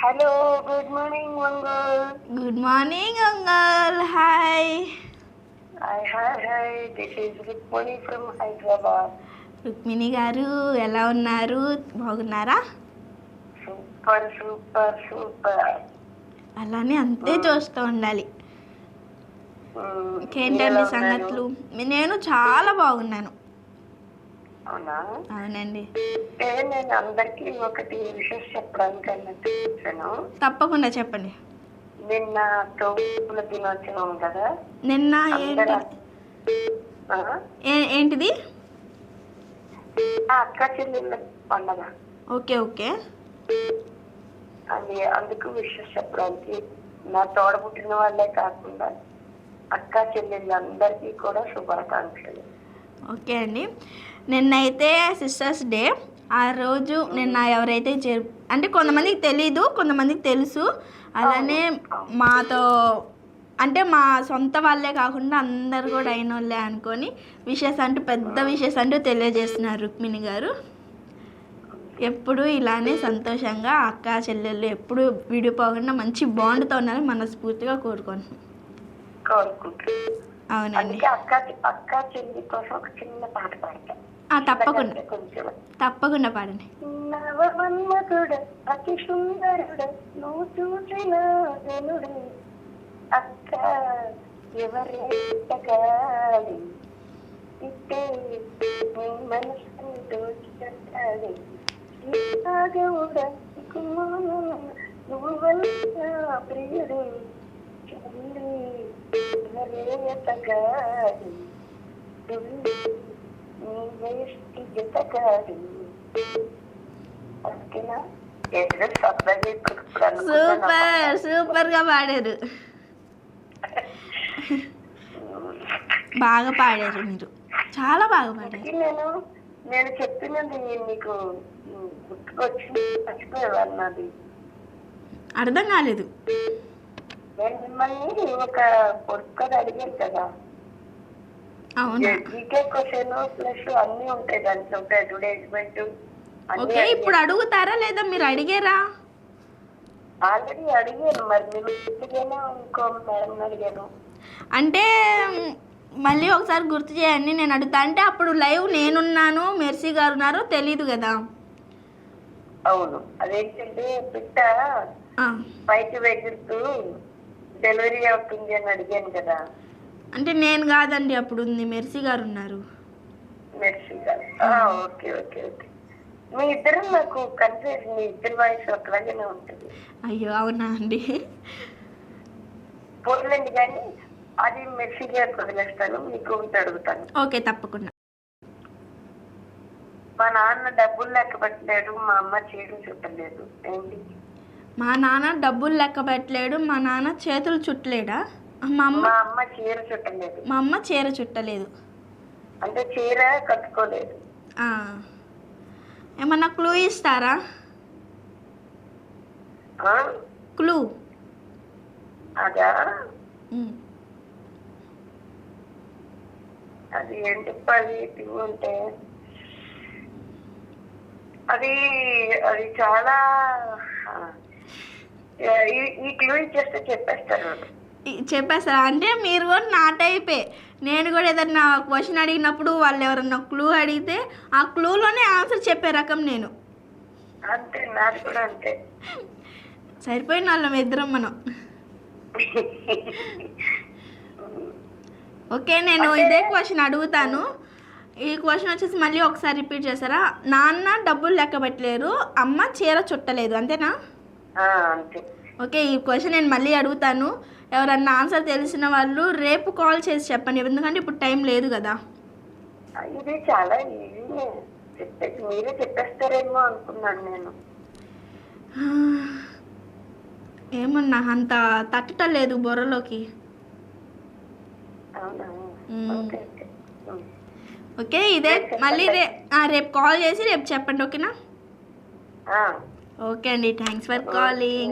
Hello, good morning Mangal. Good morning Angel. Hi. Hi. This is Rukmini from Hyderabad. Rukmini గారు ఎలా ఉన్నారు? బాగున్నారా? Super super super. అలానే అంతే చూస్తూ ఉండాలి. ఇంకేంటండి సంగతులు? నేను చాలా బాగున్నాను. అవునా? అవునండి. నేను అందరికి ఒకటి విషయం చెప్పడానికి అన్నట్టు వచ్చాను. తప్పకుండా చెప్పండి. నిన్న తోపుల దినోత్సవం కదా. నిన్న ఏంటిది? అక్క చెల్లెళ్ళ పండగ. Okay okay. అది అందుకు విషయం చెప్పడానికి నా తోడబుట్టిన వాళ్ళే కాకుండా అక్క చెల్లెళ్ళందరికీ కూడా శుభాకాంక్షలు. ఓకే అండి. నిన్నైతే సిస్టర్స్ డే. ఆ రోజు నిన్న ఎవరైతే అంటే కొంతమందికి తెలీదు, కొంతమందికి తెలుసు. అలానే మాతో అంటే మా సొంత వాళ్ళే కాకుండా అందరు కూడా అయిన వాళ్ళే అనుకొని పెద్ద విషెస్ అంటూ తెలియజేస్తున్నారు రుక్మిణి గారు. ఎప్పుడు ఇలానే సంతోషంగా అక్క చెల్లెళ్ళు ఎప్పుడు విడిపోకుండా మంచి బాండ్తో ఉన్నారని మనస్ఫూర్తిగా కోరుకుంటున్నాం. అవునండి. అక్క చెల్లి కోసం ఒక చిన్న పాట పాడతా. తప్పకుండా పాడండి. నవమన్మకుడు అతి సుందరుడు నువ్వు చూసిన జనుడు అక్క ఎవరేటగాడి ఇట్టే నీ మనసు దోచుకుంటాడు నువ్వు వల్ల ప్రియుడు చెల్లి ఎవరేటగాడి సూపర్ గా పాడారు. బాగా పాడారు మీరు, చాలా బాగా పాడారు. నేను చెప్పినది నీకు గుర్తుకొచ్చి మర్చిపోయేవాడినది. అర్థం కాలేదు. నేను మిమ్మల్ని ఒక పొడుక్కగా అడిగాను కదా. అవునా? క్వశ్చన్ ప్లస్ అన్ని ఉంటాయి దాంట్లో, అడ్వర్టైజ్మెంట్. ఓకే, ఇప్పుడు అడుగుతారా లేదా మీరు అడిగారా? ఆల్రెడీ అడిగాను. మరి మీరు ఇంకో మేడం అడిగాను. అంటే మళ్ళీ ఒకసారి గుర్తు చేయండి, నేను అడుగుతా. అంటే అప్పుడు లైవ్ నేనున్నాను, మెర్సీ గారు ఉన్నారు, తెలీదు కదా. అవును, అదేంటంటే పిట్ట పైకి వెగురుతూ డెలివరీ అవుతుంది అని అడిగాను కదా. అంటే నేను కాదండి, అప్పుడు ఉంది మెర్సీ గారు ఉన్నారు. మెర్సీ గారు, ఓకే ఓకే ఓకే. మీ ఇద్దరు నాకు కన్ఫ్యూజ్, మీ ఇద్దరు వాయిస్ ఒకలాగానే ఉంటుంది. అయ్యో అవునా అండి? పోలేండి, కానీ అది మెర్సీ గారు వదిలేస్తాను, మీకు ఒకటి అడుగుతాను. ఓకే, తప్పకుండా. మా నాన్న డబ్బులు లెక్క పెట్టలేడు, మా అమ్మ చీరలు చుట్టలేదు, ఏంటి? మా నాన్న డబ్బులు లెక్క పెట్టలేడు, మా నాన్న చేతులు చుట్టలేడా? మా అమ్మ చీర చుట్టలేదు. మా అమ్మ చీర చుట్టలేదు అంటే చీర కట్టుకోలేదు. ఏమన్నా క్లూ ఇస్తారా? క్లూ అదా? అది ఏంటి క్లూ అంటే అది అది చాలా ఈ క్లూ ఇచ్చేస్తే చెప్పేస్తారు. అంటే మీరు కూడా నా టైపే. నేను కూడా ఏదన్నా క్వశ్చన్ అడిగినప్పుడు వాళ్ళు ఎవరన్నా క్లూ అడిగితే ఆ క్లూలోనే ఆన్సర్ చెప్పే రకం నేను. అంతే, నాది కూడా అంతే. సరిపోయిన వాళ్ళం ఇద్దరం మనం. ఓకే, నేను ఇదే క్వశ్చన్ అడుగుతాను. ఈ క్వశ్చన్ వచ్చేసి మళ్ళీ ఒకసారి రిపీట్ చేస్తారా? నాన్న డబ్బులు లెక్క పెట్టలేరు, అమ్మ చీర చుట్టలేదు, అంతేనా? అంతే. ఓకే, ఈ క్వశ్చన్ నేను మళ్ళీ అడుగుతాను. ఎవరన్నా ఆన్సర్ తెలిసిన వాళ్ళు రేపు కాల్ చేసి చెప్పండి, ఎందుకంటే ఇప్పుడు టైం లేదు కదా. ఇది చాలా ఈజీనే, మీరే చెప్పేస్తారేమో అనుకున్నాను నేను. ఏమన్నా అంత తట్టడం లేదు బుర్రలోకి. ఓకే, ఇదే మళ్ళీ రేపు కాల్ చేసి రేపు చెప్పండి, ఓకేనా? ఓకే అండి, థ్యాంక్స్ ఫర్ కాలింగ్.